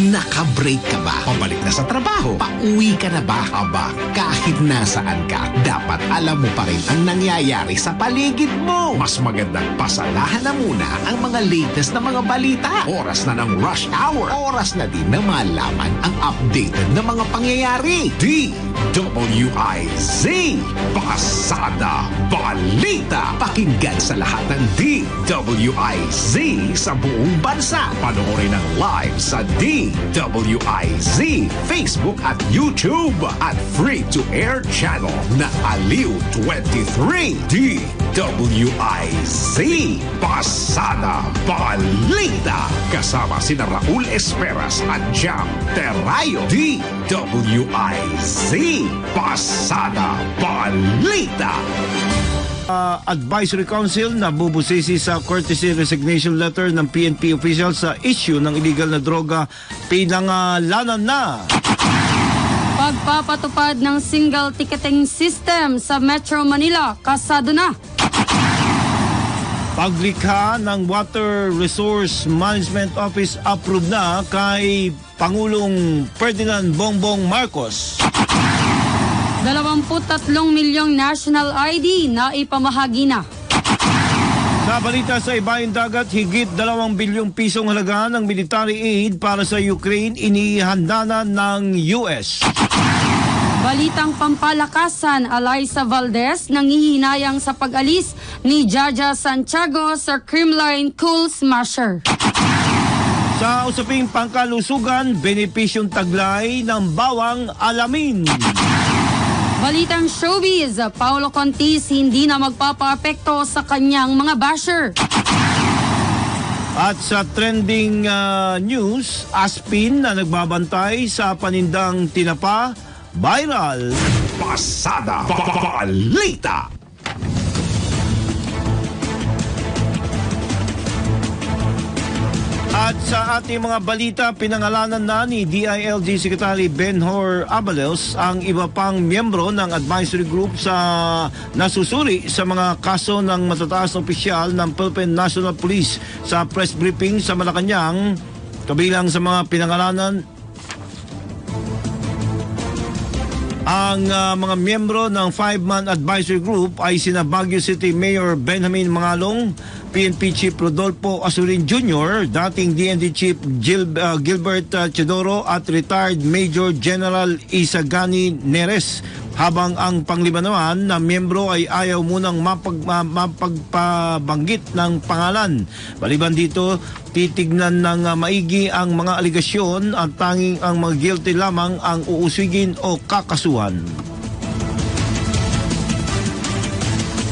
Naka-break ka ba? Pabalik na sa trabaho? Pauwi ka na ba? Aba, kahit nasaan ka, dapat alam mo pa rin ang nangyayari sa paligid mo. Mas magandang pasalahan na muna ang mga latest na mga balita. Oras na ng rush hour. Oras na din na malaman ang updated na mga pangyayari. DWIZ Pasada Balita. Pakinggan sa lahat ng DWIZ sa buong bansa. Panoorin ang live sa DWIZ Facebook at YouTube at free-to-air channel na Aliw 23. DWIZ Pasada Balita. Kasama sina Raul Esperas at Jam Terayo. DWIZ Pasada Balita. Advisory Council na bubusisi sa courtesy resignation letter ng PNP official sa issue ng illegal na droga pinangalanan na. Pagpapatupad ng single ticketing system sa Metro Manila, kasado na. Paglikha ng Water Resource Management Office approved na kay Pangulong Ferdinand Bongbong Marcos. 23 milyong national ID na ipamahagi na. Sa balita sa ibayong dagat, higit 2 bilyong pisong halaga ng military aid para sa Ukraine inihanda na ng US. Balitang pampalakasan, Alyssa Valdez nangihinayang sa pag-alis ni Jaja Santiago sa Creamline Cool Smasher. Sa usaping pangkalusugan, benepisyong taglay ng bawang alamin. Balitang showbiz, Paolo Contis hindi na magpapaapekto sa kanyang mga basher. At sa trending news, Aspin na nagbabantay sa panindang tinapa, viral. Pasada Balita. At sa ating mga balita, pinangalanan na ni DILG Secretary Benhur Abalos ang iba pang miyembro ng advisory group sa nasusuri sa mga kaso ng matataas na opisyal ng Philippine National Police sa press briefing sa Malacanang. Kabilang sa mga pinangalanan ang mga miyembro ng 5-man advisory group ay sina Baguio City Mayor Benjamin Mangalong, PNP Chief Rodolfo Asurin Jr., dating DND Chief Gilbert Chedoro at retired Major General Isagani Neres. Habang ang panglima naman na miyembro ay ayaw munang mapagpabanggit ng pangalan. Maliban dito, titignan ng maigi ang mga aligasyon at tanging ang mga guilty lamang ang uusigin o kakasuhan.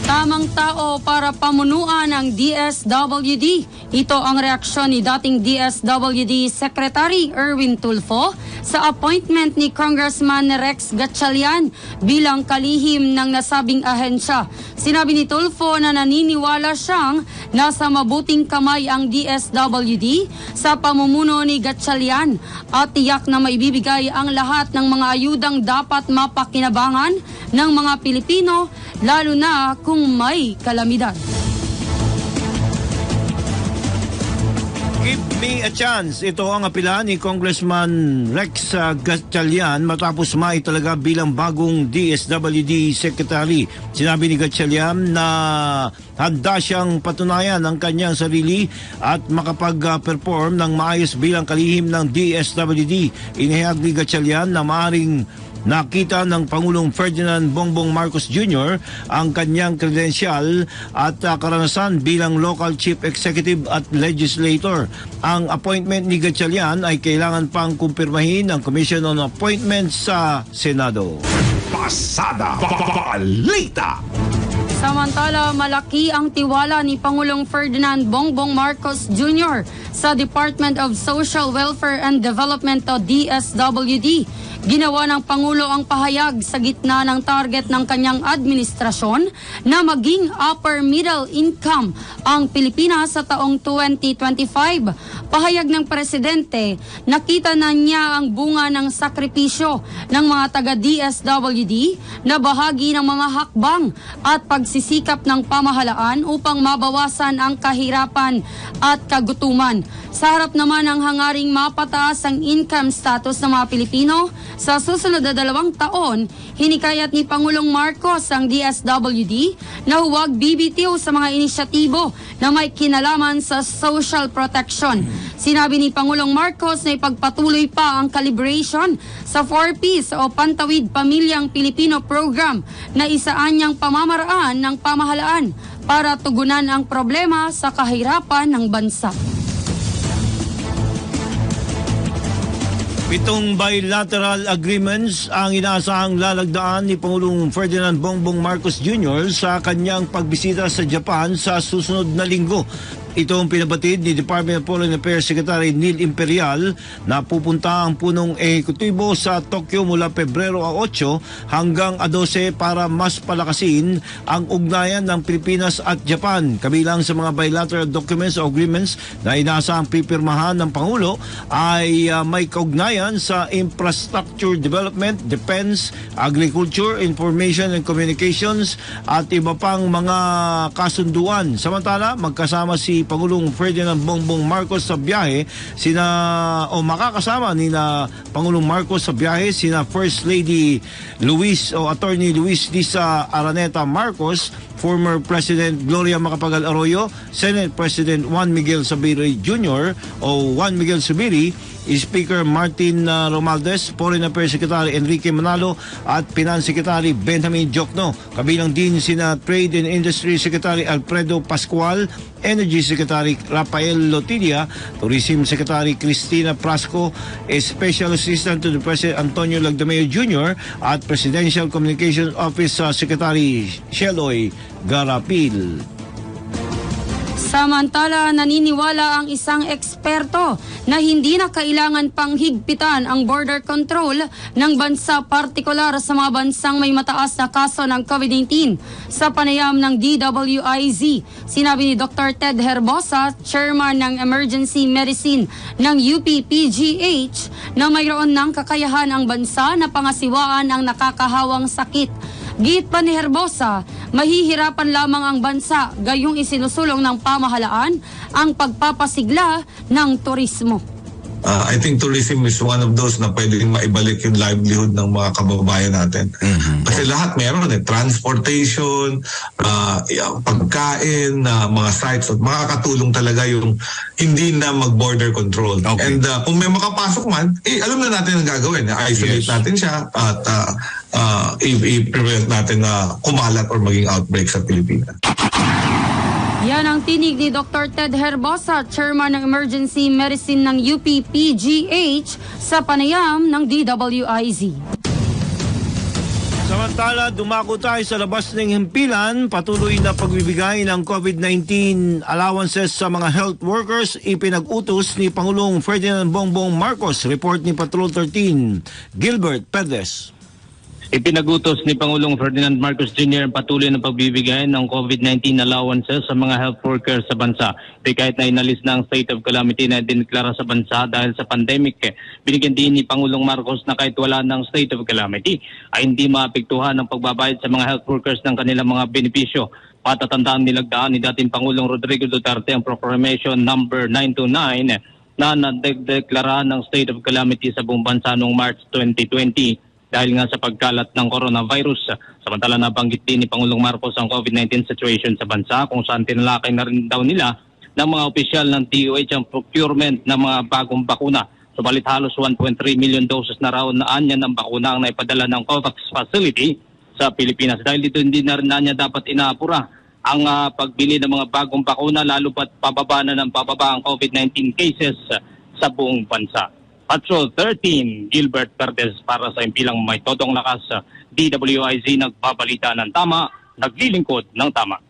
Tamang tao para pamunuan ang DSWD. Ito ang reaksyon ni dating DSWD Secretary Erwin Tulfo sa appointment ni Congressman Rex Gatchalian bilang kalihim ng nasabing ahensya. Sinabi ni Tulfo na naniniwala siyang nasa mabuting kamay ang DSWD sa pamumuno ni Gatchalian at tiyak na maibibigay ang lahat ng mga ayudang dapat mapakinabangan ng mga Pilipino, lalo na kung may kalamidad. Give me a chance. Ito ang apela ni Congressman Rex Gatchalian matapos maitalaga bilang bagong DSWD Secretary. Sinabi ni Gatchalian na handa siyang patunayan ang kanyang sarili at makapag-perform ng maayos bilang kalihim ng DSWD. Inihayag ni Gatchalian na maaring nakita ng Pangulong Ferdinand Bongbong Marcos Jr. ang kanyang kredensyal at karanasan bilang local chief executive at legislator. Ang appointment ni Gatchalian ay kailangan pang kumpirmahin ng Commission on Appointments sa Senado. Pasada Balita. Samantala, malaki ang tiwala ni Pangulong Ferdinand Bongbong Marcos Jr. sa Department of Social Welfare and Development o DSWD. Ginawa ng Pangulo ang pahayag sa gitna ng target ng kanyang administrasyon na maging upper middle income ang Pilipinas sa taong 2025. Pahayag ng Presidente, nakita na niya ang bunga ng sakripisyo ng mga taga-DSWD na bahagi ng mga hakbang at pagsisikap ng pamahalaan upang mabawasan ang kahirapan at kagutuman. Sa harap naman ng hangaring mapataas ang income status ng mga Pilipino, sa susunod na 2 taon, hinikayat ni Pangulong Marcos ang DSWD na huwag bibitiw sa mga inisyatibo na may kinalaman sa social protection. Sinabi ni Pangulong Marcos na ipagpatuloy pa ang calibration sa 4Ps o Pantawid Pamilyang Pilipino Program na isaan niyang pamamaraan ng pamahalaan para tugunan ang problema sa kahirapan ng bansa. 7 bilateral agreements ang inaasahang lalagdaan ni Pangulong Ferdinand Bongbong Marcos Jr. sa kanyang pagbisita sa Japan sa susunod na linggo. Ito ang pinabatid ni Department of Foreign Affairs Secretary Neil Imperial na pupunta ang punong ehekutibo sa Tokyo mula Pebrero 8 hanggang 12 para mas palakasin ang ugnayan ng Pilipinas at Japan. Kabilang sa mga bilateral documents o agreements na inaasahang pipirmahan ng Pangulo ay may kaugnayan sa infrastructure development, defense, agriculture, information and communications at iba pang mga kasunduan. Samantala, magkasama si Pangulong Ferdinand Bongbong Marcos sa biyahe makakasama ni na Pangulong Marcos sa biyahe sina First Lady Attorney Luis Lisa Araneta Marcos, former President Gloria Macapagal Arroyo, Senate President Juan Miguel Zubiri Jr. o Juan Miguel Zubiri, Speaker Martin Romualdez, Foreign Affairs Secretary Enrique Manalo at Finance Secretary Benjamin Diokno. Kabilang din sina Trade and Industry Secretary Alfredo Pascual, Energy Secretary Rafael Lotilia, Tourism Secretary Cristina Prasco, Special Assistant to the President Antonio Lagdameo Jr. at Presidential Communications Office Secretary Sheloy Garapil. Samantala, naniniwala ang isang eksperto na hindi na kailangan pang higpitan ang border control ng bansa, partikular sa mga bansang may mataas na kaso ng COVID-19 sa panayam ng DWIZ. Sinabi ni Dr. Ted Herbosa, Chairman ng Emergency Medicine ng UP-PGH, na mayroon ng kakayahan ang bansa na pangasiwaan ang nakakahawang sakit. Giit pa ni Herbosa, mahihirapan lamang ang bansa, gayong isinusulong ng pamahalaan ang pagpapasigla ng turismo. I think tourism is one of those na pwedeng maibalik yung livelihood ng mga kababayan natin. Kasi lahat meron transportation, pagkain, mga sites, at makakatulong talaga yung hindi na mag-border control. Okay. And kung may makapasok man, alam na natin ang gagawin. Isolate natin siya at i-prevent natin na kumalat or maging outbreak sa Pilipinas. Yan ang tinig ni Dr. Ted Herbosa, Chairman ng Emergency Medicine ng UP-PGH sa panayam ng DWIZ. Samantala, dumako tayo sa labas ng himpilan. Patuloy na pagbibigay ng COVID-19 allowances sa mga health workers ipinag-utos ni Pangulong Ferdinand Bongbong Marcos. Report ni Patrol 13, Gilbert Perez. Ipinagutos ni Pangulong Ferdinand Marcos Jr. ang patuloy na pagbibigay ng COVID-19 allowances sa mga health workers sa bansa. Kahit na inalis na ang state of calamity na dineklara sa bansa dahil sa pandemic, binigyan din ni Pangulong Marcos na kahit wala ng state of calamity ay hindi maapektuhan ng pagbabayad sa mga health workers ng kanilang mga benepisyo. Patatandaan nilagdaan ni dating Pangulong Rodrigo Duterte ang Proclamation number 929 na nadeklara ng state of calamity sa buong bansa noong March 2020. Dahil nga sa pagkalat ng coronavirus. Samantala, nabanggit din ni Pangulong Marcos ang COVID-19 situation sa bansa kung saan tinalakay na rin daw nila ng mga opisyal ng DOH ang procurement ng mga bagong bakuna. Subalit halos 1.3 million doses na raw na anya ng bakuna ang naipadala ng COVAX facility sa Pilipinas. Dahil dito hindi na rin niya dapat inaapura ang pagbili ng mga bagong bakuna, lalo pat pababa na ng pababa ang COVID-19 cases sa buong bansa. Patrol 13, Gilbert Perez para sa impilang may todong lakas. DWIZ nagbabalita ng tama, naglilingkod ng tama.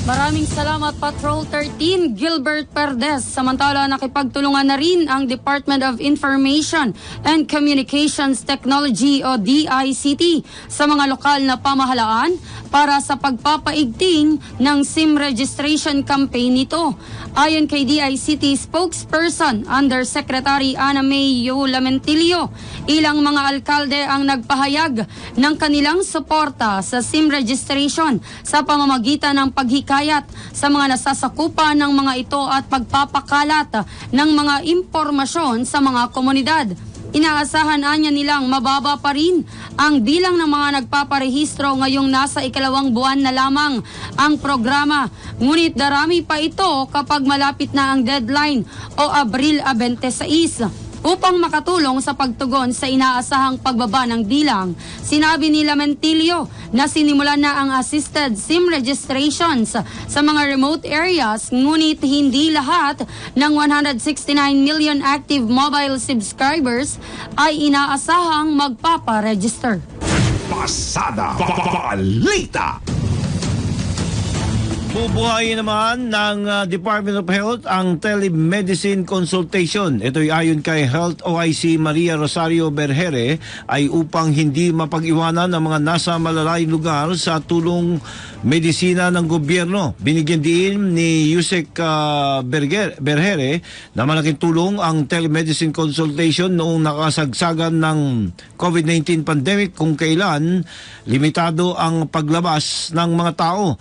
Maraming salamat, Patrol 13, Gilbert Perdes. Samantala, nakipagtulungan na rin ang Department of Information and Communications Technology o DICT sa mga lokal na pamahalaan para sa pagpapaigting ng SIM registration campaign nito. Ayon kay DICT spokesperson Undersecretary Ana May Lamentilio, ilang mga alkalde ang nagpahayag ng kanilang suporta sa SIM registration sa pamamagitan ng paghikayat sa mga nasasakupan ng mga ito at pagpapakalat ng mga impormasyon sa mga komunidad. Inaasahan anya nilang mababa pa rin ang bilang ng mga nagpaparehistro ngayong nasa 2 buwan na lamang ang programa. Ngunit darami pa ito kapag malapit na ang deadline o Abril 26. Upang makatulong sa pagtugon sa inaasahang pagbaba ng bilang, sinabi ni Lamentilio na sinimulan na ang assisted SIM registrations sa mga remote areas, ngunit hindi lahat ng 169 million active mobile subscribers ay inaasahang magpapa-register. Pasada Balita. Bubuhayin naman ng Department of Health ang telemedicine consultation. Ito'y ayon kay Health OIC Maria Rosario Berhere ay upang hindi mapag-iwanan ng mga nasa malalayong lugar sa tulong medisina ng gobyerno. Binigyan din ni Yusek Berhere na malaking tulong ang telemedicine consultation noong nakasagsagan ng COVID-19 pandemic kung kailan limitado ang paglabas ng mga tao.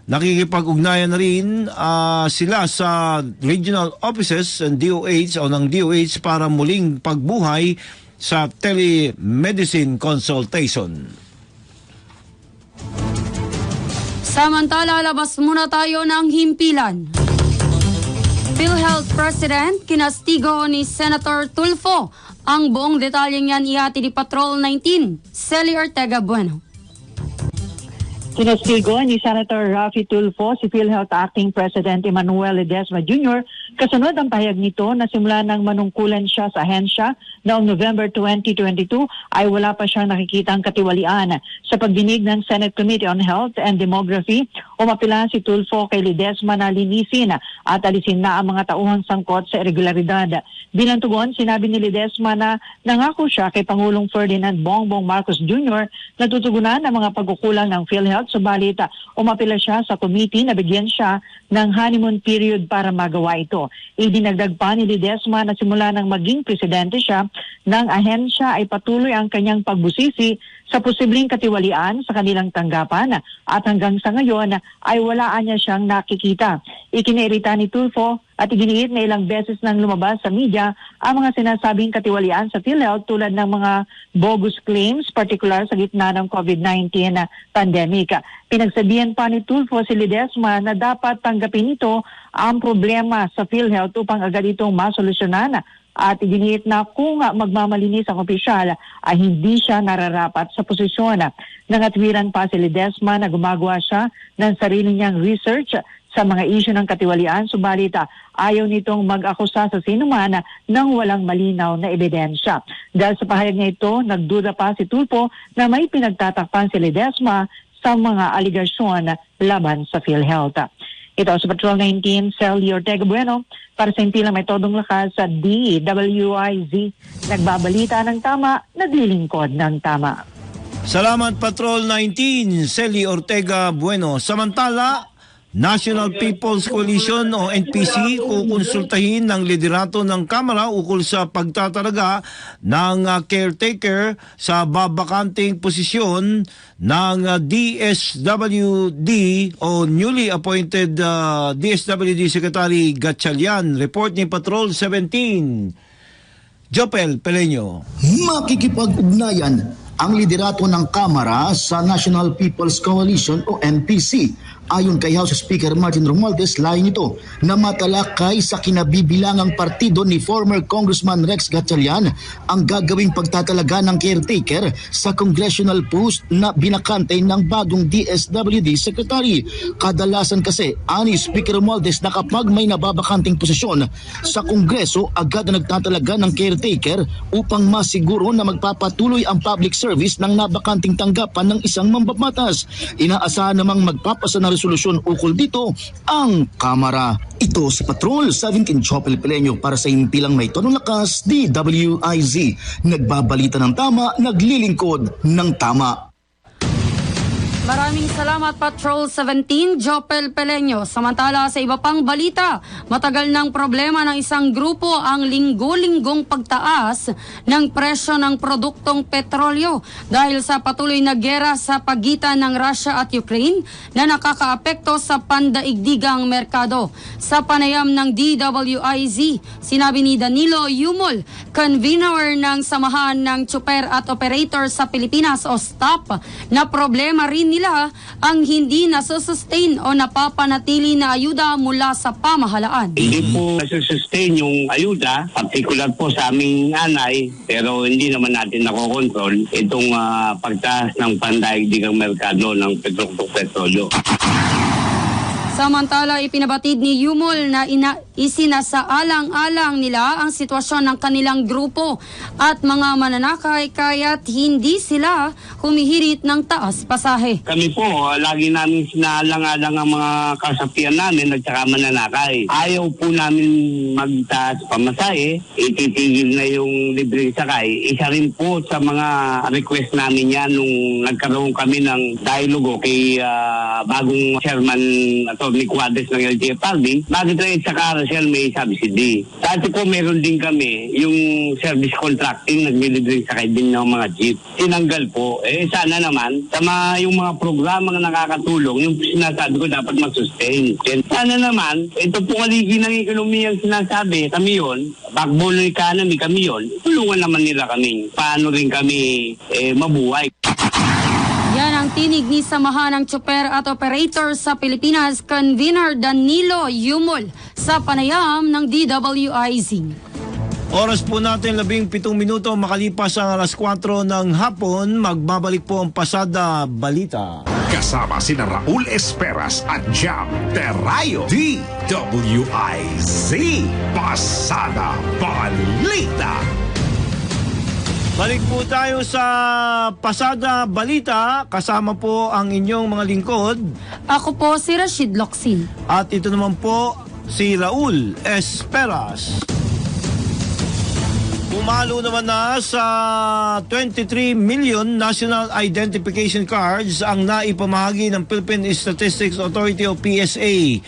Nakikipag-ugnayan na rin sila sa regional offices ng DOH o ng DOH para muling pagbuhay sa telemedicine consultation. Samantala, labas muna tayo ng himpilan. PhilHealth President kinastigo ni Senator Tulfo. Ang buong detalyeng yan ihati ni Patrol 19, Celi Ortega Bueno. Kinastigo ni Senator Raffy Tulfo si PhilHealth Acting President Emmanuel Ledesma Jr. kasunod ang pahayag nito na simula ng manungkulan siya sa ahensya noong November 2022 ay wala pa siyang nakikitang katiwalian. Sa pagdinig ng Senate Committee on Health and Demography, umapila si Tulfo kay Ledesma na linisin at alisin na ang mga tauhang sangkot sa irregularidad. Bilang tugon, sinabi ni Ledesma na nangako siya kay Pangulong Ferdinand Bongbong Marcos Jr. na tutugunan ang mga pagkukulang ng PhilHealth. Subalit, umapila siya sa committee na bigyan siya ng honeymoon period para magawa ito. Idinagdag pa ni Ledesma na simula nang maging presidente siya ng ahensya ay patuloy ang kanyang pagbusisi sa posibleng katiwalian sa kanilang tanggapan at hanggang sa ngayon ay walaan niya siyang nakikita. Ikinairita ni Tulfo at iginiit na ilang beses nang lumabas sa media ang mga sinasabing katiwalian sa PhilHealth tulad ng mga bogus claims, particular sa gitna ng COVID-19 pandemic. Pinagsabihan pa ni Tulfo si Ledesma na dapat tanggapin ito ang problema sa PhilHealth upang agad itong masolusyonan at iginiit na kung magmamalinis ang opisyal ay hindi siya nararapat sa posisyon. Nangatwiran pa si Ledesma na gumagawa siya ng sarili niyang research sa mga isyu ng katiwalian, subalit ayaw nitong mag-akusa sa sinuman ng walang malinaw na ebidensya. Dahil sa pahayag niya ito, nagduda pa si Tulfo na may pinagtatakpan si Ledesma sa mga aligasyon laban sa PhilHealth. Ito sa Patrol 19, Celi Ortega Bueno, para sa Impilang May Todong Lakas sa DWIZ. Nagbabalita ng tama, naglilingkod ng tama. Salamat Patrol 19, Celi Ortega Bueno. Samantala, National People's Coalition o NPC kukonsultahin ng liderato ng Kamara ukol sa pagtatalaga ng caretaker sa babakanting posisyon ng DSWD o newly appointed DSWD Secretary Gatchalian. Report ni Patrol 17, Jopel Peleño. Makikipag-ugnayan ang liderato ng Kamara sa National People's Coalition o NPC. Ayon kay House Speaker Martin Romualdez, layo nito na matalakay sa kinabibilangang partido ni former Congressman Rex Gatchalian ang gagawing pagtatalaga ng caretaker sa congressional post na binakante ng bagong DSWD Secretary. Kadalasan kasi, ani Speaker Romualdez, na kapag may nababakanting posisyon sa Kongreso, agad na nagtatalaga ng caretaker upang masiguro na magpapatuloy ang public service ng nabakanting tanggapan ng isang mambabatas. Inaasahan namang magpapasa ng solusyon ukol dito ang Kamara. Ito si Patrol 17 Chopel Pelenyo para sa impilang may tonong lakas, DWIZ. Nagbabalita ng tama, naglilingkod ng tama. Maraming salamat, Patrol 17, Jopel Pelenyo. Samantala sa iba pang balita, matagal ng problema ng isang grupo ang linggo-linggong pagtaas ng presyo ng produktong petrolyo dahil sa patuloy na gera sa pagitan ng Russia at Ukraine na nakakaapekto sa pandaigdigang merkado. Sa panayam ng DWIZ, sinabi ni Danilo Yumol, convener ng Samahan ng Tsuper at Operator sa Pilipinas o STOP, na problema rin nila ang hindi nasusustain o napapanatili na ayuda mula sa pamahalaan. Hindi po nasusustain yung ayuda, particular po sa aming nanay, pero hindi naman natin nakokontrol itong pagtaas ng pandaigdigang merkado ng petrolyo. Samantala, ipinabatid ni Yumol na isinasaalang-alang nila ang sitwasyon ng kanilang grupo at mga mananakay kaya't hindi sila humihirit ng taas pasahe. Kami po, lagi namin sinaalang-alang ang mga kasapian namin at saka mananakay. Ayaw po namin magtaas pamasahe, ititigil na yung libreng sakay. Isa rin po sa mga request namin yan nung nagkaroon kami ng dialogo kay bagong chairman Atty. Cuadres ng LTFRB, bakit rin sa carousel may subsidy. Dati po meron din kami yung service contracting, naglilibreng sakay din ng mga jeep. Tinanggal po. Sana naman, yung mga programang nakakatulong, yung sinasabi ko dapat mag-sustain. Sana naman, ito po kaligi ng ekonomiya ang sinasabi, kami yun, backbone ng economy, kami yun, tulungan naman nila kami. Paano rin kami mabuhay. Yan ang tinig ni Samahan ng Tsuper at Operator sa Pilipinas, Convener Danilo Yumol, sa panayam ng DWIZ. Oras po natin 17 minuto makalipas ang alas 4 ng hapon. Magbabalik po ang Pasada Balita. Kasama sina Raul Esperas at Jam Terayo. DWIZ Pasada Balita. Balik po tayo sa Pasada Balita. Kasama po ang inyong mga lingkod. Ako po si Rashid Locsin. At ito naman po si Raul Esperas. Pumalo naman na sa 23 million National Identification Cards ang naipamahagi ng Philippine Statistics Authority o PSA.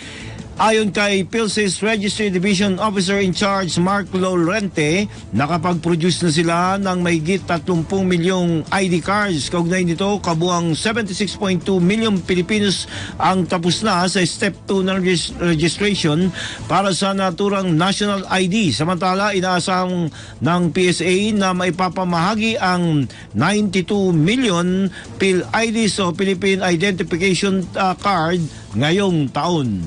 Ayon kay PhilSys Registry Division Officer in Charge Mark Lorente, nakapag-produce na sila ng mahigit 30 milyong ID cards. Kaugnay nito, kabuang 76.2 milyong Pilipinos ang tapos na sa Step 2 ng registration para sa naturang National ID. Samantala, inaasahang ng PSA na maipapamahagi ang 92 million PhilIDs o Philippine Identification Card ngayong taon.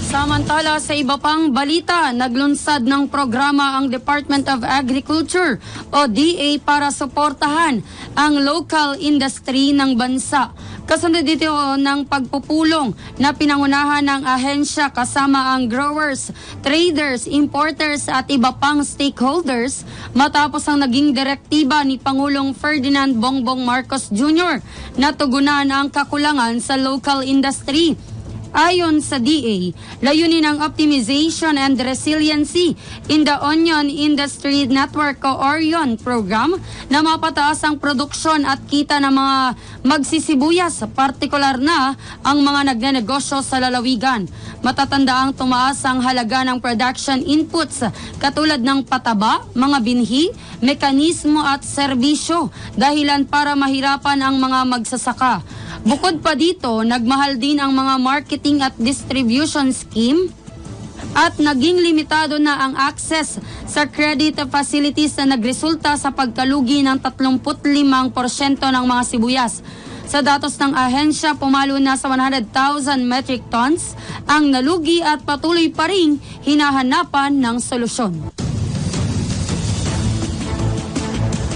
Samantala sa iba pang balita, naglunsad ng programa ang Department of Agriculture o DA para suportahan ang local industry ng bansa. Kasunod dito ng pagpupulong na pinangunahan ng ahensya kasama ang growers, traders, importers at iba pang stakeholders matapos ang naging direktiba ni Pangulong Ferdinand Bongbong Marcos Jr. na tugunan ang kakulangan sa local industry. Ayon sa DA, layunin ang optimization and resiliency in the Onion Industry Network o ORION program na mapataas ang produksyon at kita ng mga magsisibuyas, partikular na ang mga nagnenegosyo sa lalawigan. Matatandaang tumaas ang halaga ng production inputs katulad ng pataba, mga binhi, mekanismo at serbisyo dahilan para mahirapan ang mga magsasaka. Bukod pa dito, nagmahal din ang mga marketing at distribution scheme at naging limitado na ang access sa credit facilities na nagresulta sa pagkalugi ng 35% ng mga sibuyas. Sa datos ng ahensya, pumalo na sa 100,000 metric tons ang nalugi at patuloy pa ring hinahanapan ng solusyon.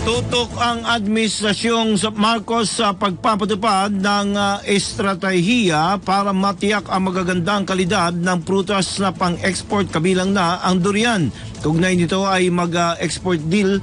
Tutok ang administrasyong Marcos sa pagpapatupad ng estratehiya para matiyak ang magagandang kalidad ng prutas na pang-export kabilang na ang durian. Tugnay nito ay mag-export deal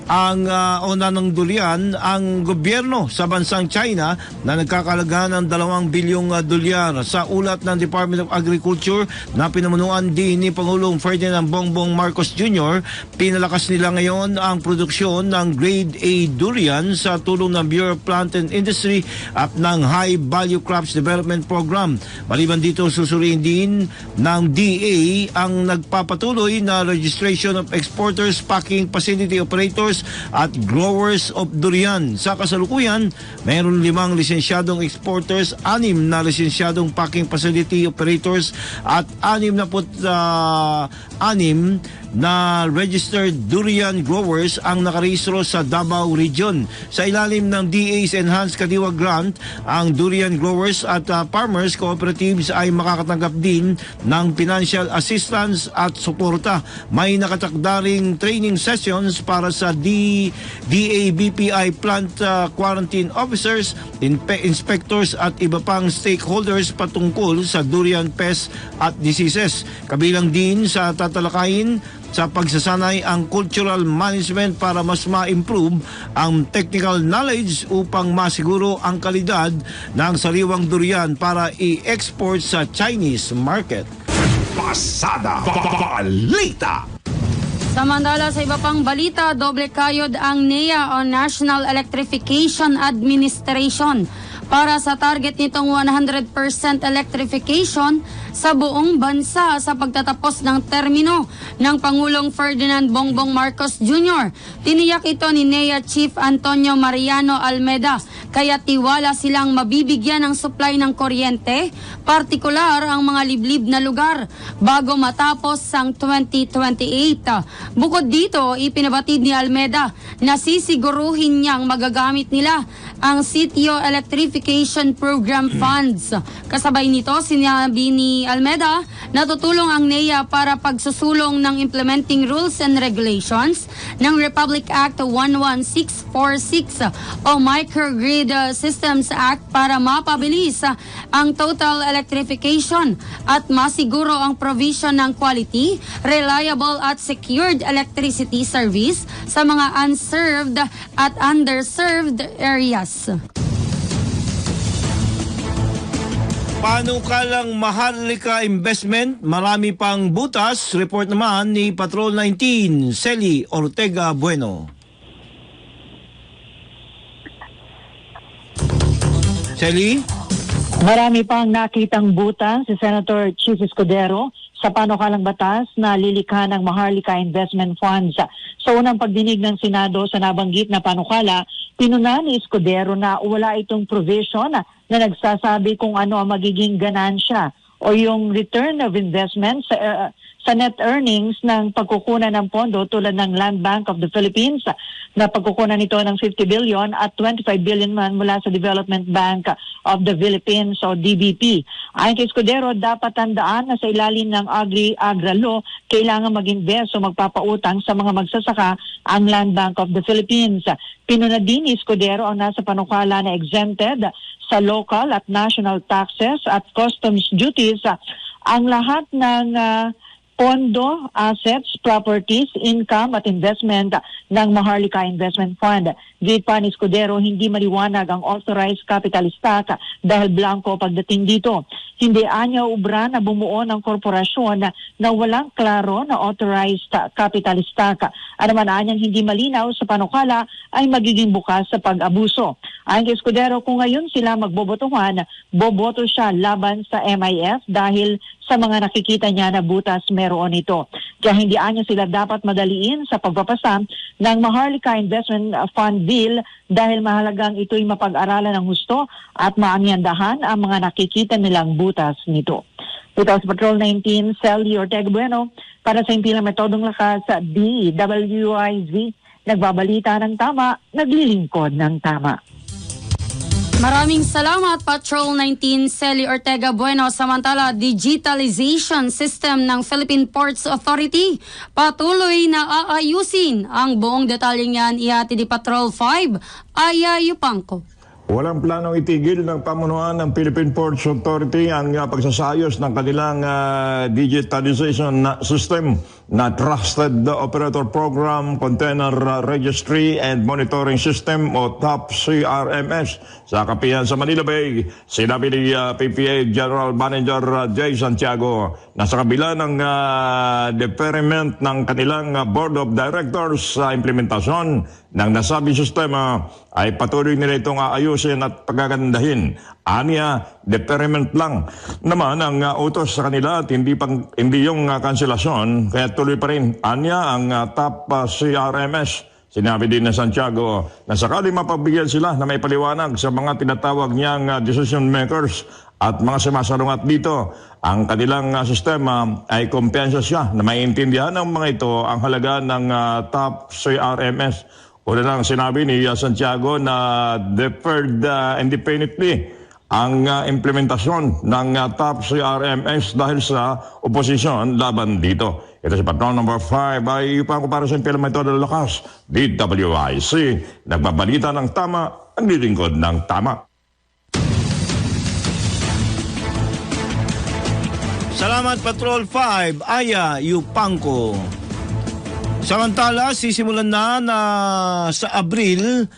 ng durian ang gobyerno sa bansang China na nagkakalaga ng 2 bilyong dolyar. Sa ulat ng Department of Agriculture na pinamunuan din ni Pangulong Ferdinand Bongbong Marcos Jr., pinalakas nila ngayon ang produksyon ng Grade A durian sa tulong ng Bureau of Plant and Industry at ng High Value Crops Development Program. Maliban dito, susuriin din ng DA ang nagpapatuloy na registration of exporters, packing facility operators at growers of durian. Sa kasalukuyan, mayroon 5 lisensyadong exporters, 6 na lisensyadong packing facility operators at 66 na registered durian growers ang nakarehistro sa Davao Region. Sa ilalim ng DA's Enhanced Kadiwa Grant, ang durian growers at farmers cooperatives ay makakatanggap din ng financial assistance at suporta. May nakatakdaring training sessions para sa DABPI plant quarantine officers, inspectors at iba pang stakeholders patungkol sa durian pests at diseases. Kabilang din sa tatalakayin sa pagsasanay ang cultural management para mas ma-improve ang technical knowledge upang masiguro ang kalidad ng sariwang durian para i-export sa Chinese market. Pasada Balita. Samantala sa iba pang balita, doble kayod ang NEA o National Electrification Administration para sa target nitong 100% electrification sa buong bansa sa pagtatapos ng termino ng Pangulong Ferdinand Bongbong Marcos Jr. Tiniyak ito ni NEA Chief Antonio Mariano Almeda, kaya tiwala silang mabibigyan ng supply ng kuryente, partikular ang mga liblib na lugar, bago matapos ang 2028. Bukod dito, ipinabatid ni Almeda na sisiguruhin niyang magagamit nila ang Sitio Electrification Program Funds. Kasabay nito, sinabi ni Almeda na tutulong ang NEA para pagsusulong ng implementing rules and regulations ng Republic Act 11646 o Microgrid Systems Act para mapabilis ang total electrification at masiguro ang provision ng quality, reliable at secured electricity service sa mga unserved at underserved areas. Panukalang Maharlika Investment, marami pang butas. Report naman ni Patrol 19, Celi Ortega Bueno. Celi? Marami pang nakitang butas si Senator Chief Escudero sa panukalang batas na lilikha ng Maharlika Investment Funds. Sa unang pagdinig ng Senado sa nabanggit na panukala, pinunan ni Escudero na wala itong provision na nagsasabi kung ano ang magiging ganansya o yung return of investment sa net earnings ng pagkukunan ng pondo tulad ng Land Bank of the Philippines na pagkukunan nito ng 50 billion at 25 billion man mula sa Development Bank of the Philippines o DBP. Ayon kay Escudero, dapat tandaan na sa ilalim ng Agra Law, kailangan mag-invest o magpapautang sa mga magsasaka ang Land Bank of the Philippines. Pinuna din ni Escudero ang nasa panukala na exempted sa local at national taxes at customs duties ang lahat ng pondo, assets, properties, income at investment ng Maharlika Investment Fund. Gate pa ni Escudero, hindi maliwanag ang authorized capital stock dahil blanco pagdating dito. Hindi anya ubra na bumuo ng korporasyon na walang klaro na authorized capital stock. Ano man anyang hindi malinaw sa panukala ay magiging bukas sa pag-abuso. Ayon kay Escudero, kung ngayon sila magbobotohan, boboto siya laban sa MIF dahil sa mga nakikita niya na butas meron ito. Kaya hindi anya sila dapat madaliin sa pagpapasa ng Maharlika Investment Fund Bill dahil mahalagang ito'y mapag-aralan ng husto at maanyandahan ang mga nakikita nilang butas nito. Ito sa Patrol 19, Celi Ortega Bueno para sa impilang metodong lakas sa DWIZ. Nagbabalita ng tama, naglilingkod ng tama. Maraming salamat, Patrol 19, Celi Ortega Bueno. Samantala, digitalization system ng Philippine Ports Authority patuloy na aayusin. Ang buong detalyeng yan ihati ni Patrol 5, Aya Yupangko. Walang planong itigil ng pamunuan ng Philippine Ports Authority ang pagsasayos ng kanilang digitalization system na Trusted Operator Program, Container Registry and Monitoring System o TOP CRMS sa Kapihan sa Manila Bay. Sinabi ni PPA General Manager Jay Santiago na sa kabila ng deferment ng kanilang Board of Directors sa implementasyon ng nasabing sistema ay patuloy nila itong aayusin at pagagandahin. Aniya, deferment lang naman ang utos sa kanila at hindi yung kanselasyon, kaya tuloy pa rin. Aniya ang TOP CRMS. Sinabi din na Santiago na sakali mapabigyan sila na may paliwanag sa mga tinatawag niyang decision makers at mga sumasalungat dito, ang kanilang sistema ay kumpiyansa siya na maiintindihan ng mga ito ang halaga ng TOP CRMS. Una lang sinabi ni Santiago na deferred indefinitely ang implementasyon ng TOP CRMS dahil sa oposisyon laban dito. Ito si Patron number 5 ay upang Comparison Pilamento de Lakas, DWIC. Nagbabalita ng tama, ang lilingkod ng tama. Salamat Patrol 5, Aya Yupangko. Samantala, sisimulan na sa Abril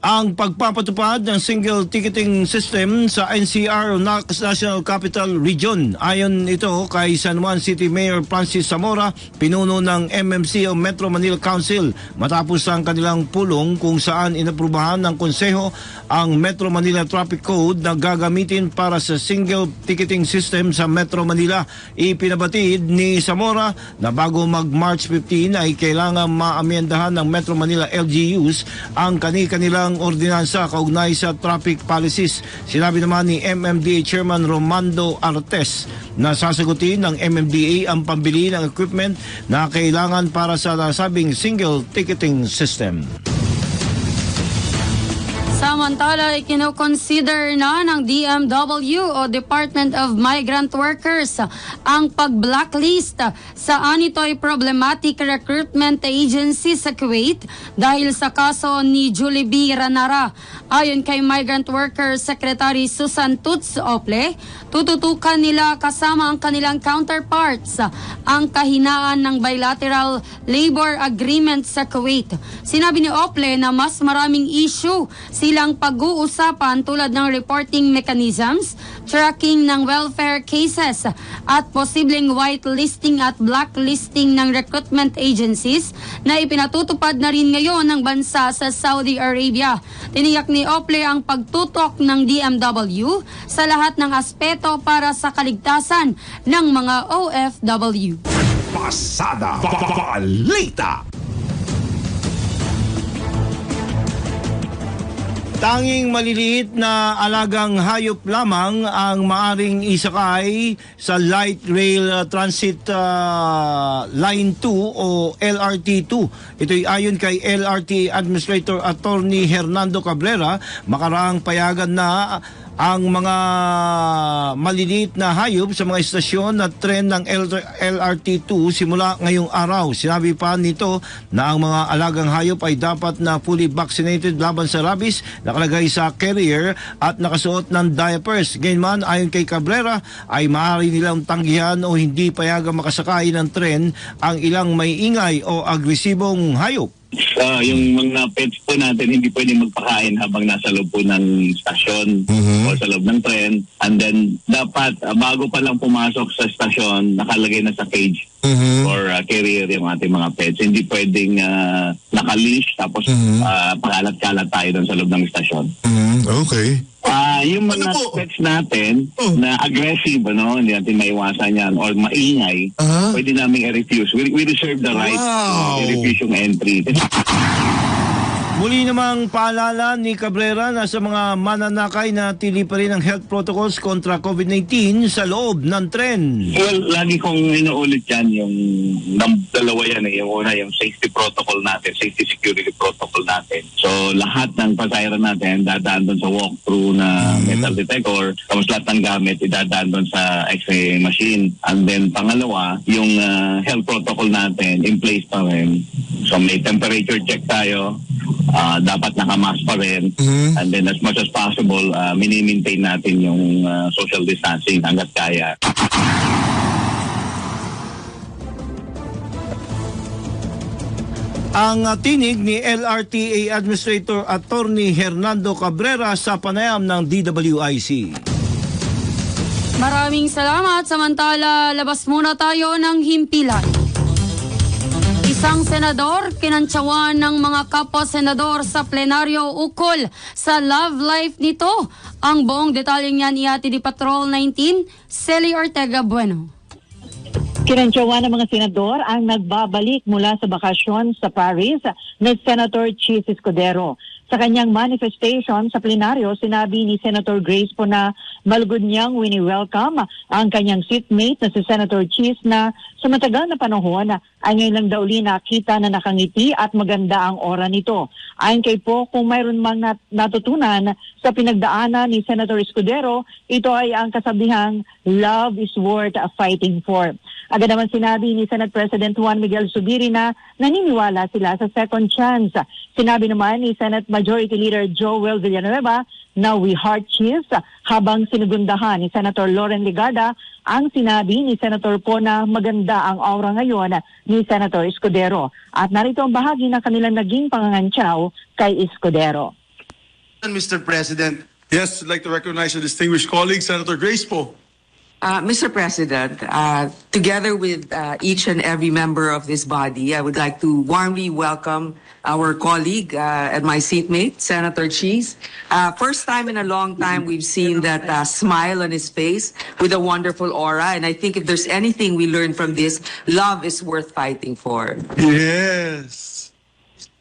ang pagpapatupad ng single ticketing system sa NCR o National Capital Region. Ayon ito kay San Juan City Mayor Francis Zamora, pinuno ng MMC o Metro Manila Council matapos ang kanilang pulong kung saan inaprubahan ng konseho ang Metro Manila Traffic Code na gagamitin para sa single ticketing system sa Metro Manila. Ipinabatid ni Zamora na bago mag-March 15 ay kailangan maamyendahan ng Metro Manila LGUs ang kanilang ordinansa kaugnay sa traffic policies. Sinabi naman ni MMDA Chairman Romando Artes na sasagutin ng MMDA ang pambili ng equipment na kailangan para sa nasabing single ticketing system. Samantala, ikinoconsider na ng DMW o Department of Migrant Workers ang pag-blacklist sa anitoy problematic recruitment agency sa Kuwait dahil sa kaso ni Julie B. Ranara. Ayon kay Migrant Workers Secretary Susan Tuts Ople, tututukan nila kasama ang kanilang counterparts ang kahinaan ng bilateral labor agreement sa Kuwait. Sinabi ni Ople na mas maraming issue silang pag-uusapan tulad ng reporting mechanisms, tracking ng welfare cases, at posibleng whitelisting at blacklisting ng recruitment agencies na ipinatutupad na rin ngayon ng bansa sa Saudi Arabia. Tiniyak ni Ople ang pagtutok ng DMW sa lahat ng aspeto para sa kaligtasan ng mga OFW. Pasada Balita. Tanging maliliit na alagang hayop lamang ang maaring isakay sa Light Rail Transit Line 2 o LRT2. Ito'y ayon kay LRT Administrator Attorney Hernando Cabrera, makaraang payagan na ang mga maliliit na hayop sa mga istasyon at tren ng LRT2 simula ngayong araw. Sinabi pa nito na ang mga alagang hayop ay dapat na fully vaccinated laban sa rabies, nakalagay sa carrier at nakasuot ng diapers. Gayunman, ayon kay Cabrera, ay maaari nilang tanggihan o hindi payagang makasakay ng tren ang ilang may ingay o agresibong hayop. Yung mga pets po natin hindi pwedeng magpakain habang nasa loob po ng stasyon o sa loob ng tren. And then dapat bago pa lang pumasok sa stasyon, nakalagay na sa cage or carrier yung ating mga pets. Hindi pwedeng nakalish tapos pakalat-kalat tayo doon sa loob ng stasyon. Okay. Yung mga pets natin na aggressive, hindi natin maiwasan yan or maingay, pwede namin i-refuse. We reserve the right to i-refuse yung entry. Muli namang paalala ni Cabrera na sa mga mananakay na tili pa rin ang health protocols kontra COVID-19 sa loob ng tren. Well, lagi kong inuulit yan, yung dalawa yan. Yung una, yung safety protocol natin, safety security protocol natin. So, lahat ng pasahero natin dadaan doon sa walkthrough na metal detector. Tapos lahat ng gamit idadaan doon sa x-ray machine. And then, pangalawa, yung health protocol natin in place pa rin. So, may temperature check tayo. dapat nakamask pa rin. And then as much as possible, mini-maintain natin yung social distancing hanggat kaya. Ang tinig ni LRTA Administrator Attorney Hernando Cabrera sa panayam ng DWIC. Maraming salamat. Samantala, labas muna tayo ng himpilan. Isang senador, kinantsawan ng mga kapwa-senador sa plenaryo ukol sa love life nito. Ang buong detalye niyan ihatid ni Patrol 19, Celi Ortega Bueno. Kinantsawan ng mga senador ang nagbabalik mula sa bakasyon sa Paris na Senator Chis Escudero. Sa kanyang manifestation sa plenaryo, sinabi ni Senator Grace po na malugod niyang wini-welcome ang kanyang seatmate na si Senator Chis na sa matagal na panahon ay ngayon lang daw uli nakita na nakangiti at maganda ang aura nito. Ayon kay po, kung mayroon mang natutunan sa pinagdaanan ni Senator Escudero, ito ay ang kasabihang love is worth fighting for. Agad naman sinabi ni Senate President Juan Miguel Zubiri na naniniwala sila sa second chance. Sinabi naman ni Senate Majority Leader Joel Villanueva na we heart Chis habang sinugundahan ni Senator Loren Legarda ang sinabi ni Senator po na maganda ang aura ngayon ni Senator Escudero. At narito ang bahagi ng kanilang naging pangangantsaw kay Escudero. Mr. President, yes, I'd like to recognize a distinguished colleague, Senator Grace po. Mr. President, together with each and every member of this body, I would like to warmly welcome our colleague and my seatmate, Senator Chis. First time in a long time we've seen that smile on his face with a wonderful aura. And I think if there's anything we learn from this, love is worth fighting for. Yes.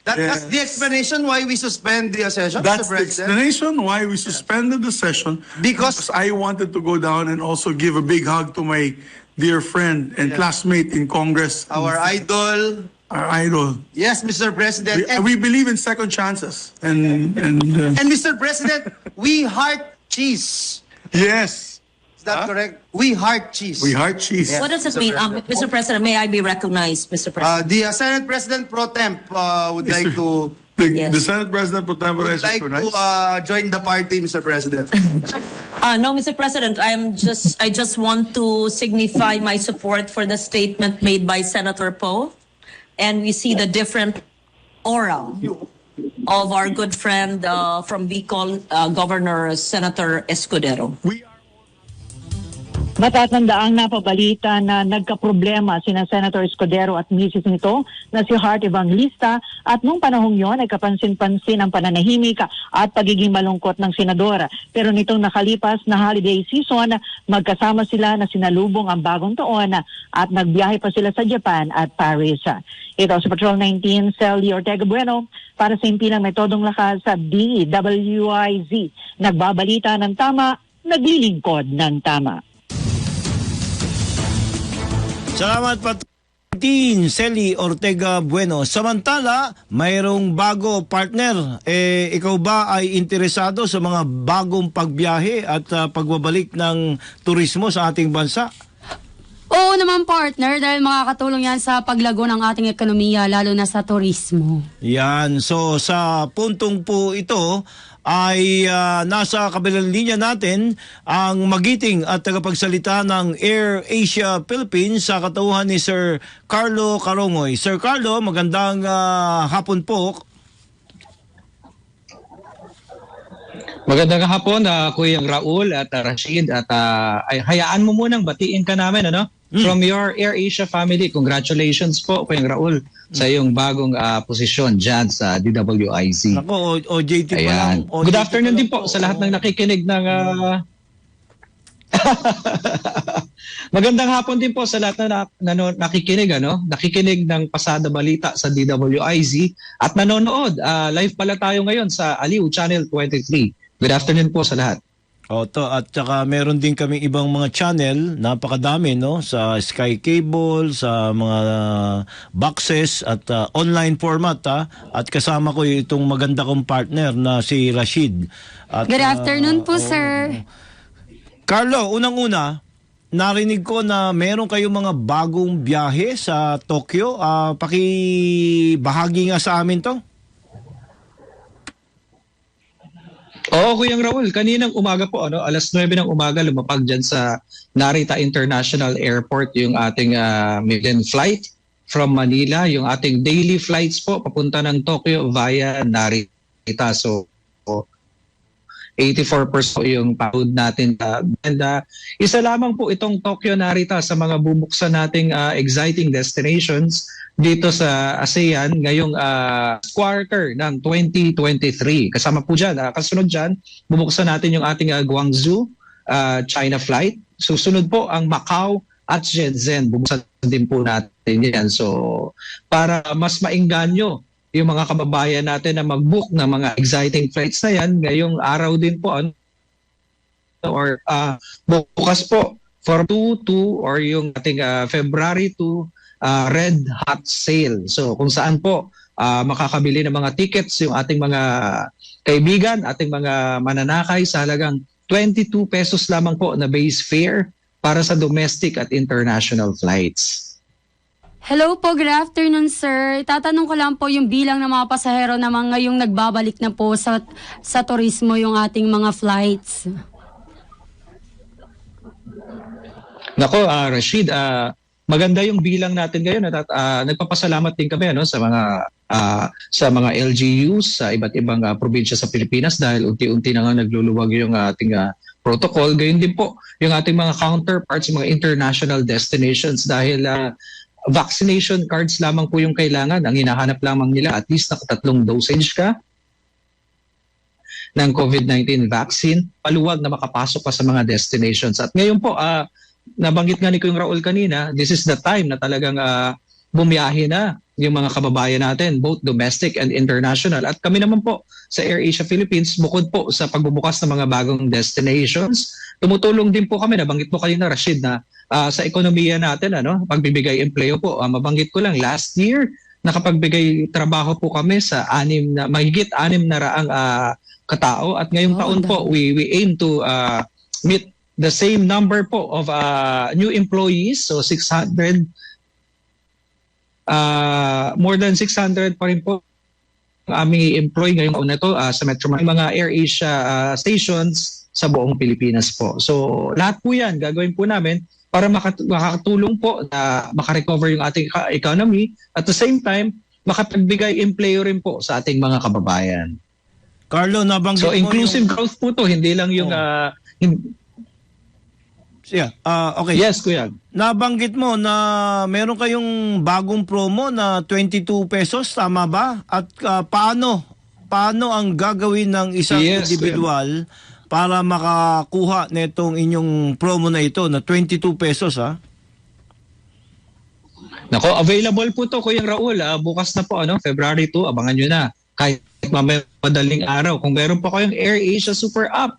That's the explanation why we suspend the session, That's Mr. the President. explanation why we suspended the session. Because I wanted to go down and also give a big hug to my dear friend and classmate in Congress. Our idol. Our idol. Yes, Mr. President. We believe in second chances. And Mr. President, we heart cheese. Yes. Is that correct? We heart cheese. We heart cheese. Yes, What does it Mr. mean? President. Mr. President, may I be recognized, Mr. President? The Senate President Pro Temp would like to The Senate President Pro Tempore is to join the party, Mr. President. No, Mr. President, I just want to signify my support for the statement made by Senator Poe. And we see the different aura of our good friend from Bicol, Governor Senator Escudero. Matatandaang napabalita na nagkaproblema sina Senator Escudero at misis nito na si Hart Evangelista at nung panahong yon ay kapansin-pansin ang pananahimik at pagiging malungkot ng senador. Pero nitong nakalipas na holiday season, magkasama sila na sinalubong ang bagong taon at nagbiyahe pa sila sa Japan at Paris. Ito sa Patrol 19, Celi Ortega Bueno para sa impilang metodong lakas sa DWIZ. Nagbabalita ng tama, naglilingkod ng tama. Salamat Patin, Celi Ortega Bueno. Samantala, mayroong bago partner. Ikaw ba ay interesado sa mga bagong pagbiyahe at pagbabalik ng turismo sa ating bansa? Oo naman partner, dahil makakatulong yan sa paglago ng ating ekonomiya, lalo na sa turismo. Yan, so sa puntong po ito ay nasa kabilang linya natin ang magiting at tagapagsalita ng Air Asia Philippines sa katauhan ni Sir Carlo Carongoy. Sir Carlo, magandang hapon po. Magandang hapon, Kuya Raul at Rashid, at hayaan mo munang batiin ka namin, ano? From your Air Asia family, congratulations po, Kuya Raul, sa iyong bagong posisyon dyan sa DWIZ. Ako, OJT pa lang. Good afternoon din po sa lahat ng nakikinig ng... Magandang hapon din po sa lahat na nakikinig, nakikinig ng Pasada Balita sa DWIZ at nanonood. Live pala tayo ngayon sa Aliw Channel 23. Good afternoon po sa lahat. Oto, at saka meron din kami ibang mga channel, napakadami, no? Sa Sky Cable, sa mga boxes at online format, at kasama ko itong maganda kong partner na si Rashid. At, Good afternoon po, sir. Carlo, unang-una, narinig ko na meron kayong mga bagong biyahe sa Tokyo. Pakibahagi nga sa amin to. Oo, Kuyang Raul, kaninang umaga po, alas 9 ng umaga, lumapag dyan sa Narita International Airport yung ating maiden flight from Manila, yung ating daily flights po papunta ng Tokyo via Narita. So, 84% yung pagod natin. And isa lamang po itong Tokyo Narita sa mga bubuksan nating exciting destinations dito sa ASEAN ngayong quarter ng 2023. Kasama po dyan, kasunod dyan, bubuksan natin yung ating Guangzhou, China flight. Susunod po ang Macau at Shenzhen. Bubuksan din po natin yan. So, para mas maingganyo yung mga kababayan natin na mag-book ng mga exciting flights na yan, ngayong araw din po, or bukas po, for 2 or yung ating February 2, Red Hot Sale. So kung saan po makakabili ng mga tickets yung ating mga kaibigan, ating mga mananakay sa halagang 22 pesos lamang po na base fare para sa domestic at international flights. Hello po, good afternoon sir. Tatanong ko lang po yung bilang ng mga pasahero na mga ngayong nagbabalik na po sa turismo yung ating mga flights. Nako, Rashid, maganda yung bilang natin ngayon at nagpapasalamat din kami sa mga LGUs sa iba't ibang probinsya sa Pilipinas dahil unti-unti na nga nagluluwag yung ating protocol. Gayon din po yung ating mga counterparts, mga international destinations dahil vaccination cards lamang po yung kailangan. Ang hinahanap lamang nila at least nakatatlong dosage ka ng COVID-19 vaccine, paluwag na makapasok pa sa mga destinations. At ngayon po, nabanggit nga ni Kung Raul kanina, this is the time na talagang bumiyahe na yung mga kababayan natin, both domestic and international. At kami naman po sa AirAsia Philippines, bukod po sa pagbubukas ng mga bagong destinations, tumutulong din po kami, nabanggit po kanina Rashid, na sa ekonomiya natin, pagbibigay empleo po. Mabanggit ko lang, last year, nakapagbigay trabaho po kami sa mahigit 600 katao. At ngayong taon po, we aim to meet the same number po of new employees, so 600, more than 600 pa rin po aming employee ngayong taon na ito sa Metro Manila, mga AirAsia stations sa buong Pilipinas po. So lahat po yan gagawin po namin para makatulong po na makarecover yung ating economy at the same time makapagbigay empleo rin po sa ating mga kababayan. Carlo, nabanggit so inclusive growth po to, hindi lang yung okay. Yes, Kuya. Nabanggit mo na meron kayong bagong promo na 22 pesos, tama ba? At paano ang gagawin ng isang individual para makakuha nitong inyong promo na ito na 22 pesos, ha? Nako, available po to, Kuya Raul. Bukas na po, February 2, abangan nyo na. Kahit madaling araw. Kung meron pa kayong AirAsia Super App,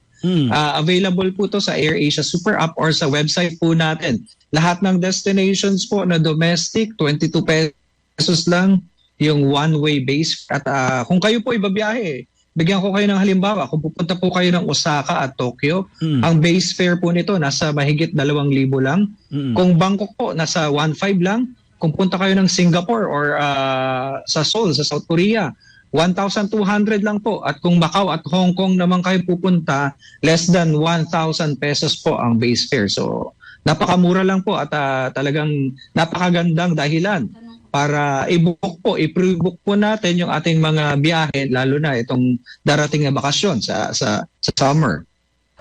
available po to sa AirAsia Super App or sa website po natin. Lahat ng destinations po na domestic, 22 pesos lang yung one-way base. At kung kayo po ibabiyahe, bigyan ko kayo ng halimbawa, kung pupunta po kayo ng Osaka at Tokyo, ang base fare po nito nasa mahigit 2,000 lang. Kung Bangkok po, nasa 1,500 lang. Kung punta kayo ng Singapore or sa Seoul, sa South Korea, 1,200 lang po. At kung Macau at Hong Kong naman kayo pupunta, less than 1,000 pesos po ang base fare. So, napakamura lang po at talagang napakagandang dahilan para i-pre-book po natin yung ating mga biyahe, lalo na itong darating na bakasyon sa summer.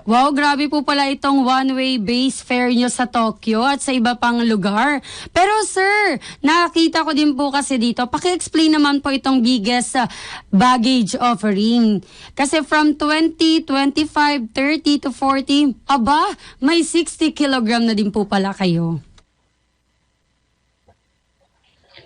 Wow, grabe po pala itong one-way base fare nyo sa Tokyo at sa iba pang lugar. Pero sir, nakita ko din po kasi dito, paki-explain naman po itong biggest baggage offering. Kasi from 20, 25, 30 to 40, may 60 kilogram na din po pala kayo.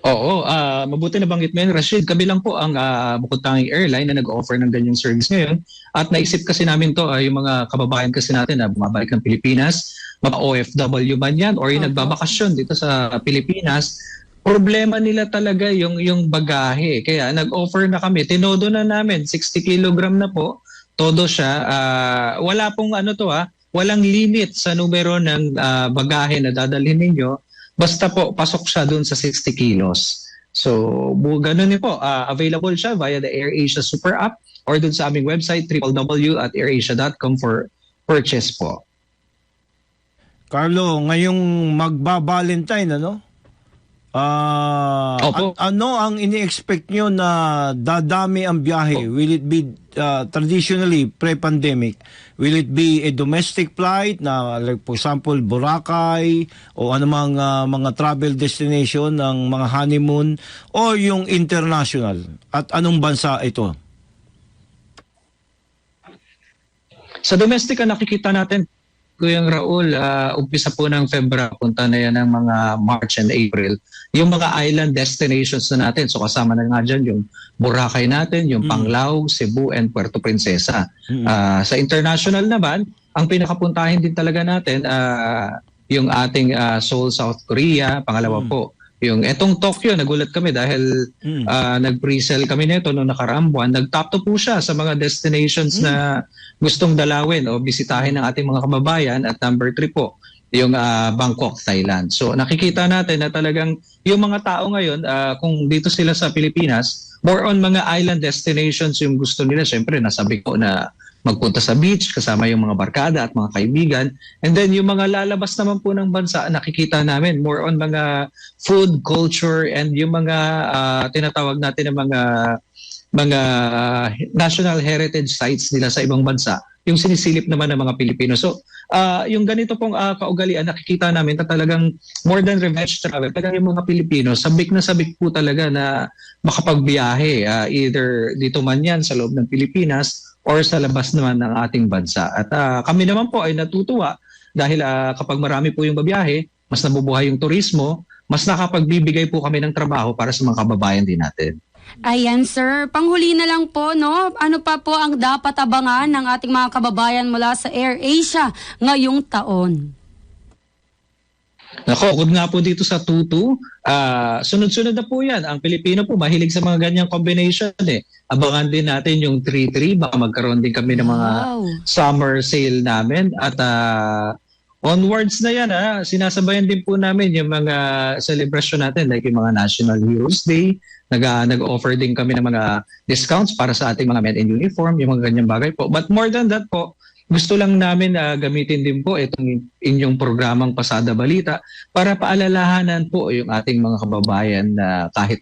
Oo, mabuti na banggit mo yun, Rashid. Kami lang po ang bukod tanging airline na nag-offer ng ganyang service ngayon. At naisip kasi namin to, yung mga kababayan kasi natin na bumabalik ng Pilipinas, mga OFW man yan, or yung nagbabakasyon dito sa Pilipinas, problema nila talaga yung bagahe. Kaya nag-offer na kami, tinodo na namin, 60 kilogram na po, todo siya. Wala pong walang limit sa numero ng bagahe na dadalhin ninyo. Basta po, pasok siya dun sa 60 kilos. So, ganun din po. Available siya via the AirAsia Super App or dun sa aming website, www.airasia.com for purchase po. Carlo, ngayong magba-Valentine, ano? Ano ang ini-expect nyo na dadami ang biyahe? Will it be traditionally pre-pandemic? Will it be a domestic flight na like for example Boracay o anumang mga travel destination ng mga honeymoon o yung international? At anong bansa ito? Sa domestic nakikita natin, Kuyang Raul, umpisa po ng February, punta na yan ng mga March and April. Yung mga island destinations na natin, so kasama na nga dyan yung Boracay natin, yung Panglao, Cebu, and Puerto Princesa. Sa international naman, ang pinakapuntahin din talaga natin, yung ating Seoul, South Korea, pangalawa po. Yung etong Tokyo, nagulat kami dahil nag-pre-sell kami nito noong nakaraang buwan. Nag-top 2 po siya sa mga destinations na gustong dalawin o bisitahin ng ating mga kababayan. At number 3 po, yung Bangkok, Thailand. So nakikita natin na talagang yung mga tao ngayon, kung dito sila sa Pilipinas, more on mga island destinations yung gusto nila. Siyempre, nasabi ko na magpunta sa beach kasama yung mga barkada at mga kaibigan. And then yung mga lalabas naman po ng bansa, nakikita namin more on mga food, culture, and yung mga tinatawag natin ng mga national heritage sites nila sa ibang bansa, yung sinisilip naman ng mga Pilipino. So yung ganito pong kaugalian, nakikita namin na talagang more than revenge travel, talagang yung mga Pilipino, sabik na sabik po talaga na makapagbiyahe, either dito man yan sa loob ng Pilipinas or sa labas naman ng ating bansa. At kami naman po ay natutuwa dahil kapag marami po yung babiyahe, mas nabubuhay yung turismo, mas nakapagbibigay po kami ng trabaho para sa mga kababayan din natin. Ayan sir, panghuli na lang po, no? Ano pa po ang dapat abangan ng ating mga kababayan mula sa AirAsia ngayong taon? Nako, good nga po dito sa tutu. Sunod-sunod na po yan. Ang Pilipino po mahilig sa mga ganyang combination eh. Abangan din natin yung 3-3. Baka magkaroon din kami ng mga summer sale namin. At onwards na yan, sinasabayan din po namin yung mga celebration natin like yung mga National Heroes Day. Nag-offer din kami ng mga discounts para sa ating mga men in uniform, yung mga ganyang bagay po. But more than that po, gusto lang namin gamitin din po itong inyong programang Pasada Balita para paalalahanan po yung ating mga kababayan na kahit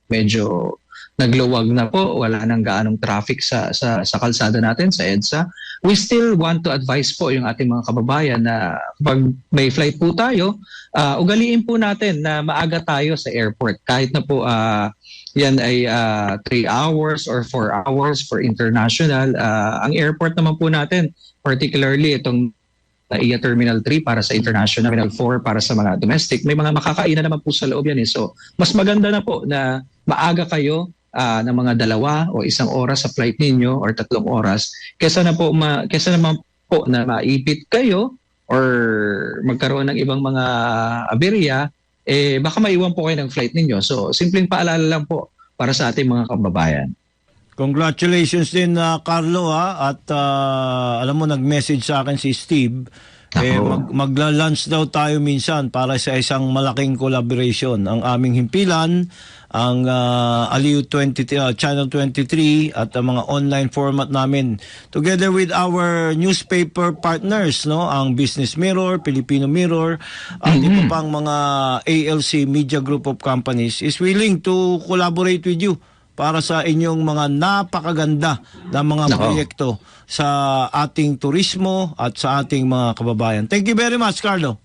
medyo nagluwag na po, wala nang gaanong traffic sa kalsada natin, sa EDSA, we still want to advise po yung ating mga kababayan na pag may flight po tayo, ugaliin po natin na maaga tayo sa airport. Kahit na po yan ay 3 hours or 4 hours for international. Ang airport naman po natin, particularly itong NAIA Terminal 3 para sa international, Terminal 4 para sa mga domestic, may mga makakainan naman po sa loob yan. So, mas maganda na po na maaga kayo ng mga 2 o 1 oras sa flight ninyo or 3 oras kesa naman po na maipit kayo or magkaroon ng ibang mga aberya, baka maiwan po kayo ng flight ninyo. So, simpleng paalala lang po para sa ating mga kababayan. Congratulations din Carlo at alam mo nag-message sa akin si Steve magla-lunch daw tayo minsan para sa isang malaking collaboration. Ang aming himpilan, ang Aliw Channel 23 at ang mga online format namin together with our newspaper partners, no, ang Business Mirror, Filipino Mirror, at iba pang mga ALC Media Group of Companies is willing to collaborate with you para sa inyong mga napakaganda na mga proyekto sa ating turismo at sa ating mga kababayan. Thank you very much, Carlo.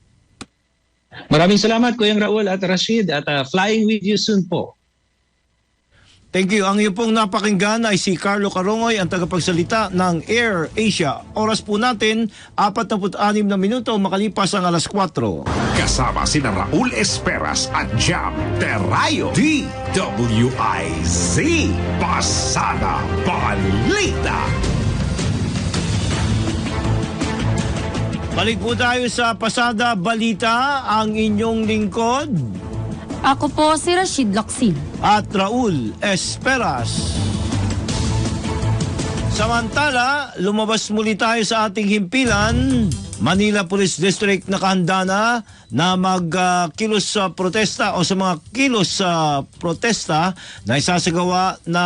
Maraming salamat, Kuyang Raul at Rashid, at flying with you soon po. Thank you. Ang iyo pong napakinggan ay si Carlo Carongoy, ang tagapagsalita ng AirAsia. Oras po natin, 46 na minuto makalipas ang 4:00. Kasama sina Raul Esperas at Jam Terayo. DWIZ Pasada Balita. Balik po tayo sa Pasada Balita, ang inyong lingkod. Ako po si Rashid Laksin. At Raul Esperas. Samantala, lumabas muli tayo sa ating himpilan Manila Police District nakahanda na magkilos sa protesta o sa mga kilos sa protesta na isasagawa na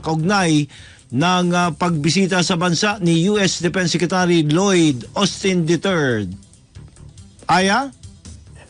kaugnay ng pagbisita sa bansa ni U.S. Defense Secretary Lloyd Austin III. Aya?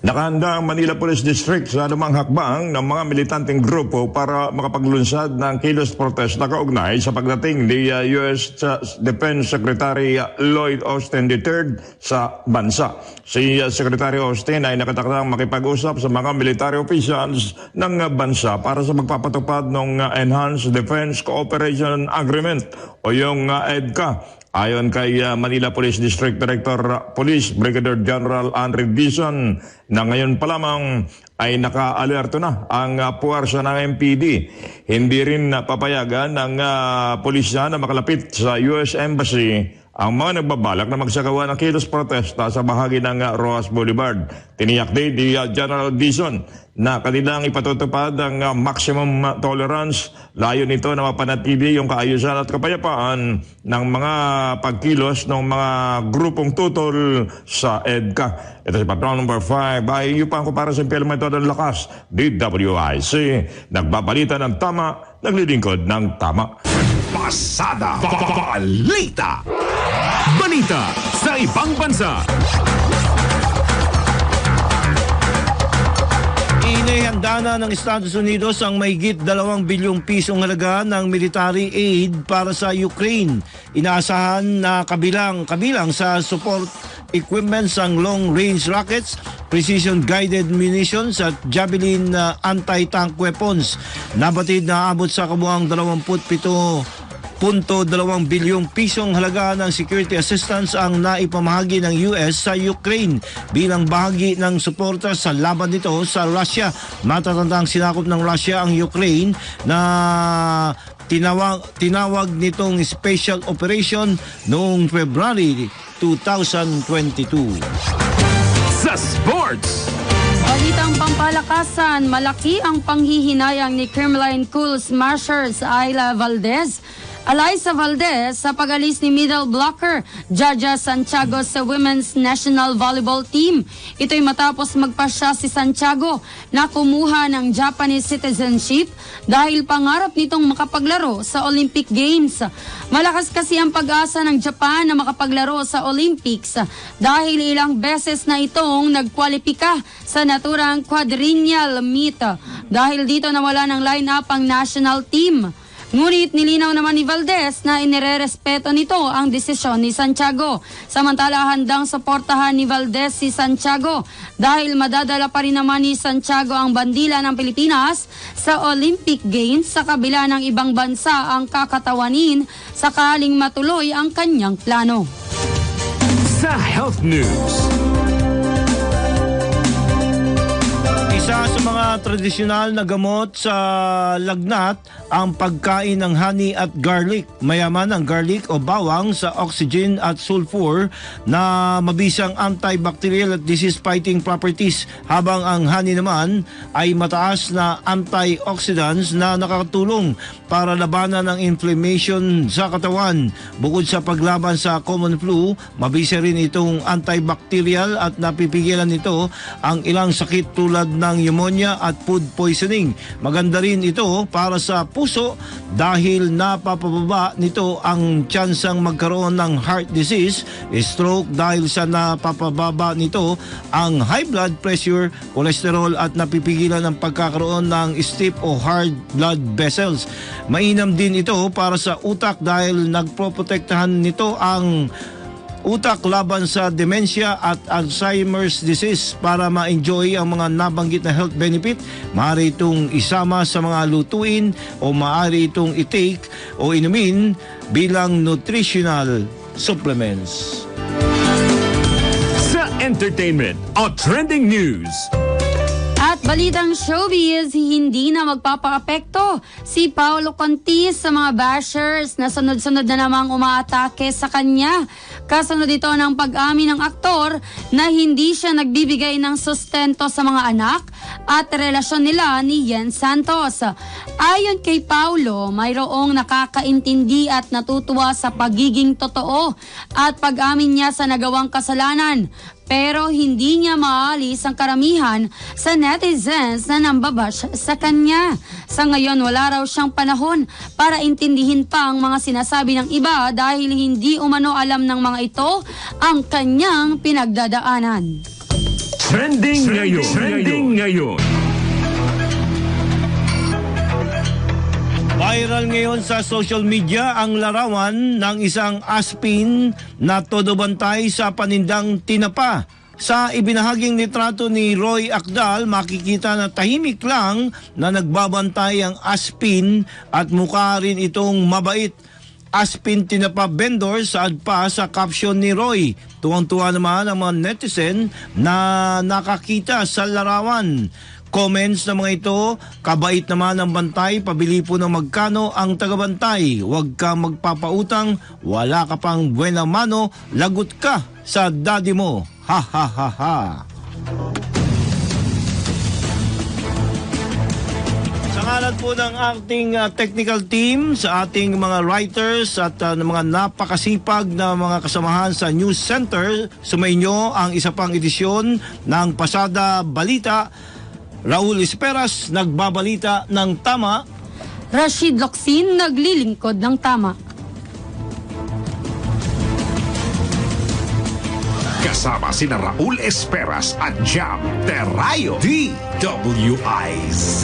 Nakahanda ang Manila Police District sa anumang hakbang ng mga militanteng grupo para makapaglunsad ng kilos protesta kaugnay sa pagdating ni U.S. Defense Secretary Lloyd Austin III sa bansa. Si Secretary Austin ay nakatakdang makipag-usap sa mga military officials ng bansa para sa magpapatupad ng Enhanced Defense Cooperation Agreement o yung EDCA. Ayon kay Manila Police District Director Police Brigadier General Henry Dizon, na ngayon pa lamang ay naka-alerto na ang puwersa ng MPD. Hindi rin papayagan ng pulisya na makalapit sa US Embassy ang mga nagbabalak na magsagawa ng kilos protesta sa bahagi ng Rojas Boulevard. Tiniyak din ni General Dizon na kanilang ipatutupad ang maximum tolerance. Layo nito na mapanatili yung kaayusan at kapayapaan ng mga pagkilos ng mga grupong tutol sa EDCA. Ito si Patrol Number 5. Ay iyupan ko para sa implemento ng lakas. DWIC. Nagbabalita ng tama, naglilingkod ng tama. Pasada Balita. Balita sa ibang bansa. Inihanda na ng Estados Unidos ang mahigit 2 bilyong pisong halaga ng military aid para sa Ukraine. Inaasahan na kabilang sa support equipments ang long-range rockets, precision-guided munitions at Javelin anti-tank weapons. Nabatid na abot sa kabuuang 27.2 bilyong pisong halaga ng security assistance ang naipamahagi ng US sa Ukraine bilang bahagi ng suporta sa laban nito sa Russia. Matatandang sinakop ng Russia ang Ukraine na tinawag nitong special operation noong February 2022. Sa sports, balitang pampalakasan, malaki ang panghihinayang ni Kremlin Cool Smashers Ayla Valdez Alyssa Valdez sa pag-alis ni middle blocker Jaja Santiago sa Women's National Volleyball Team. Ito'y matapos magpasya si Santiago na kumuha ng Japanese citizenship dahil pangarap nitong makapaglaro sa Olympic Games. Malakas kasi ang pag-asa ng Japan na makapaglaro sa Olympics dahil ilang beses na itong nagkwalipika sa naturang quadrennial meet. Dahil dito nawala ng line-up ang national team. Ngunit nilinaw naman ni Valdez na inirerespeto nito ang desisyon ni Santiago. Samantala handang suportahan ni Valdez si Santiago dahil madadala pa rin naman ni Santiago ang bandila ng Pilipinas sa Olympic Games sa kabila ng ibang bansa ang kakatawanin sakaling matuloy ang kanyang plano. Sa Health News, isa sa mga tradisyonal na gamot sa lagnat ang pagkain ng honey at garlic. Mayaman ang garlic o bawang sa oxygen at sulfur na mabisang antibacterial at disease-fighting properties, habang ang honey naman ay mataas na antioxidants na nakatulong para labanan ang inflammation sa katawan. Bukod sa paglaban sa common flu, mabisa rin itong antibacterial at napipigilan nito ang ilang sakit tulad ng pneumonia at food poisoning. Maganda rin ito para sa puso dahil napapababa nito ang tsansang magkaroon ng heart disease, stroke dahil sa napapababa nito ang high blood pressure, cholesterol at napipigilan ang pagkakaroon ng stiff o hard blood vessels. Mainam din ito para sa utak dahil nagproprotektahan nito ang utak laban sa dementia at Alzheimer's disease. Para ma-enjoy ang mga nabanggit na health benefit, maaari itong isama sa mga lutuin o maaari itong i-take o inumin bilang nutritional supplements. sa entertainment o trending news. At Balitang showbiz, hindi na magpapaapekto si Paolo Contis sa mga bashers na sunod-sunod na namang umaatake sa kanya. Kasunod ito ng pag-amin ng aktor na hindi siya nagbibigay ng sustento sa mga anak at relasyon nila ni Yen Santos. Ayon kay Paolo, mayroong nakakaintindi at natutuwa sa pagiging totoo at pag-amin niya sa nagawang kasalanan. Pero hindi niya maalis ang karamihan sa netizens na nambabash sa kanya. Sa ngayon, wala raw siyang panahon para intindihin pa ang mga sinasabi ng iba dahil hindi umano alam ng mga ito ang kanyang pinagdadaanan. Trending ngayon. Viral ngayon sa social media ang larawan ng isang aspin na todo bantay sa panindang tinapa. Sa ibinahaging litrato ni Roy Akdal, makikita na tahimik lang na nagbabantay ang aspin at mukha rin itong mabait. Aspin tinapa vendor saad pa sa caption ni Roy. Tuwang-tuwa naman ang mga netizen na nakakita sa larawan. Comments na mga ito, kabait naman ang bantay, pabili po ng magkano ang tagabantay. Huwag ka magpapautang, wala ka pang buena mano, lagot ka sa daddy mo. Ha ha ha ha. Sa ngalan po ng ating technical team, sa ating mga writers at mga napakasipag na mga kasamahan sa News Center, sumainyo ang isa pang edisyon ng Pasada Balita. Raul Esperas, nagbabalita ng tama. Rashid Locsin, naglilingkod ng tama. Kasama sina Raul Esperas at Jam Terayo. DWIZ.